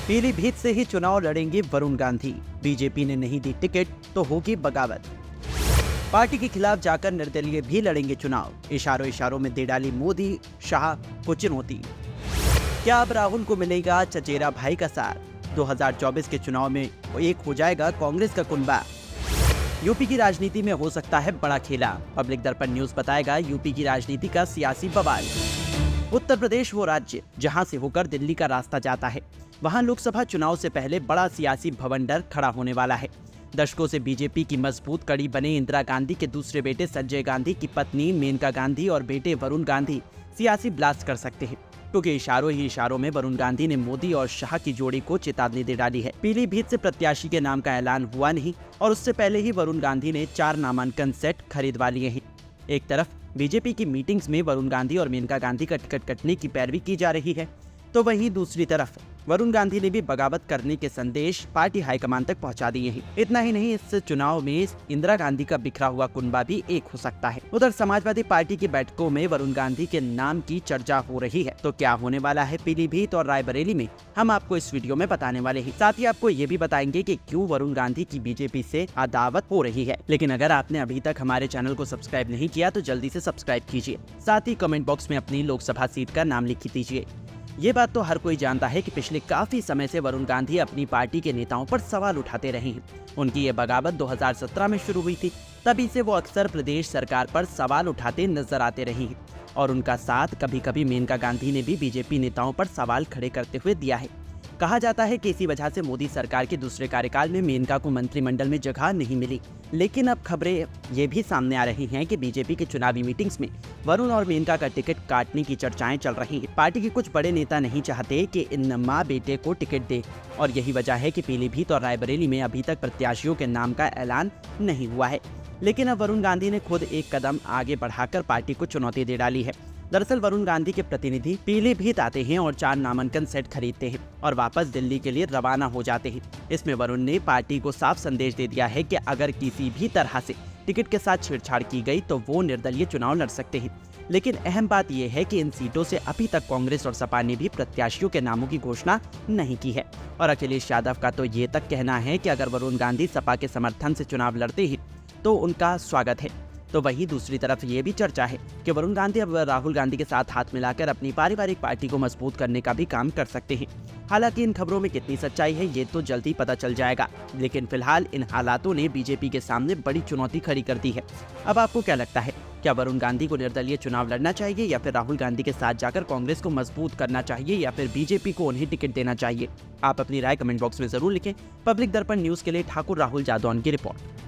पीलीभीत से ही चुनाव लड़ेंगे वरुण गांधी। बीजेपी ने नहीं दी टिकट तो होगी बगावत। पार्टी के खिलाफ जाकर निर्दलीय भी लड़ेंगे चुनाव। इशारों इशारों में दे डाली मोदी शाह को चुनौती। क्या अब राहुल को मिलेगा चचेरा भाई का साथ? 2024 के चुनाव में एक हो जाएगा कांग्रेस का कुनबा। यूपी की राजनीति में हो सकता है बड़ा खेला। पब्लिक दर्पण न्यूज बताएगा यूपी की राजनीति का सियासी बवाल। उत्तर प्रदेश वो राज्य जहां से होकर दिल्ली का रास्ता जाता है। वहां लोकसभा चुनाव से पहले बड़ा सियासी भवंडर खड़ा होने वाला है। दशकों से बीजेपी की मजबूत कड़ी बने इंदिरा गांधी के दूसरे बेटे संजय गांधी की पत्नी मेनका गांधी और बेटे वरुण गांधी सियासी ब्लास्ट कर सकते हैं, क्योंकि इशारों ही इशारों में वरुण गांधी ने मोदी और शाह की जोड़ी को चेतावनी दे डाली है। पीलीभीत से प्रत्याशी के नाम का ऐलान हुआ नहीं और उससे पहले ही वरुण गांधी ने 4 नामांकन सेट खरीदवा लिए हैं। एक तरफ बीजेपी की मीटिंग्स में वरुण गांधी और मेनका गांधी का टिकट कटने की पैरवी की जा रही है, तो वहीं दूसरी तरफ वरुण गांधी ने भी बगावत करने के संदेश पार्टी हाईकमान तक पहुंचा दिए हैं। इतना ही नहीं, इस चुनाव में इंदिरा गांधी का बिखरा हुआ कुनबा भी एक हो सकता है। उधर समाजवादी पार्टी की बैठकों में वरुण गांधी के नाम की चर्चा हो रही है। तो क्या होने वाला है पीलीभीत और रायबरेली में, हम आपको इस वीडियो में बताने वाले हैं। साथ ही आपको ये भी बताएंगे कि क्यों वरुण गांधी की बीजेपी से अदावत हो रही है। लेकिन अगर आपने अभी तक हमारे चैनल को सब्सक्राइब नहीं किया तो जल्दी से सब्सक्राइब कीजिए। साथ ही कमेंट बॉक्स में अपनी लोकसभा सीट का नाम लिख दीजिए। ये बात तो हर कोई जानता है कि पिछले काफी समय से वरुण गांधी अपनी पार्टी के नेताओं पर सवाल उठाते रहे हैं। उनकी ये बगावत 2017 में शुरू हुई थी। तभी से वो अक्सर प्रदेश सरकार पर सवाल उठाते नजर आते रहे हैं और उनका साथ कभी कभी मेनका गांधी ने भी बीजेपी नेताओं पर सवाल खड़े करते हुए दिया है। कहा जाता है कि इसी वजह से मोदी सरकार के दूसरे कार्यकाल में मेनका को मंत्रिमंडल में जगह नहीं मिली। लेकिन अब खबरें ये भी सामने आ रही हैं कि बीजेपी के चुनावी मीटिंग्स में वरुण और मेनका का टिकट काटने की चर्चाएं चल रही हैं। पार्टी के कुछ बड़े नेता नहीं चाहते कि इन माँ बेटे को टिकट दे और यही वजह है कि पीलीभीत और रायबरेली में अभी तक प्रत्याशियों के नाम का ऐलान नहीं हुआ है। लेकिन अब वरुण गांधी ने खुद एक कदम आगे बढ़ाकर पार्टी को चुनौती दे डाली है। दरअसल वरुण गांधी के प्रतिनिधि पीलीभीत आते हैं और 4 नामांकन सेट खरीदते हैं और वापस दिल्ली के लिए रवाना हो जाते हैं। इसमें वरुण ने पार्टी को साफ संदेश दे दिया है कि अगर किसी भी तरह से टिकट के साथ छेड़छाड़ की गई तो वो निर्दलीय चुनाव लड़ सकते हैं। लेकिन अहम बात यह है कि इन सीटों से अभी तक कांग्रेस और सपा ने भी प्रत्याशियों के नामों की घोषणा नहीं की है और अखिलेश यादव का तो ये तक कहना है कि अगर वरुण गांधी सपा के समर्थन से चुनाव लड़ते हैं तो उनका स्वागत है। तो वहीं दूसरी तरफ ये भी चर्चा है कि वरुण गांधी अब राहुल गांधी के साथ हाथ मिलाकर अपनी पारिवारिक पार्टी को मजबूत करने का भी काम कर सकते हैं। हालांकि इन खबरों में कितनी सच्चाई है ये तो जल्द ही पता चल जाएगा। लेकिन फिलहाल इन हालातों ने बीजेपी के सामने बड़ी चुनौती खड़ी कर दी है। अब आपको क्या लगता है, क्या वरुण गांधी को निर्दलीय चुनाव लड़ना चाहिए या फिर राहुल गांधी के साथ जाकर कांग्रेस को मजबूत करना चाहिए या फिर बीजेपी को उन्हें टिकट देना चाहिए? आप अपनी राय कमेंट बॉक्स में जरूर लिखें। पब्लिक दर्पण न्यूज के लिए ठाकुर राहुल जादौन की रिपोर्ट।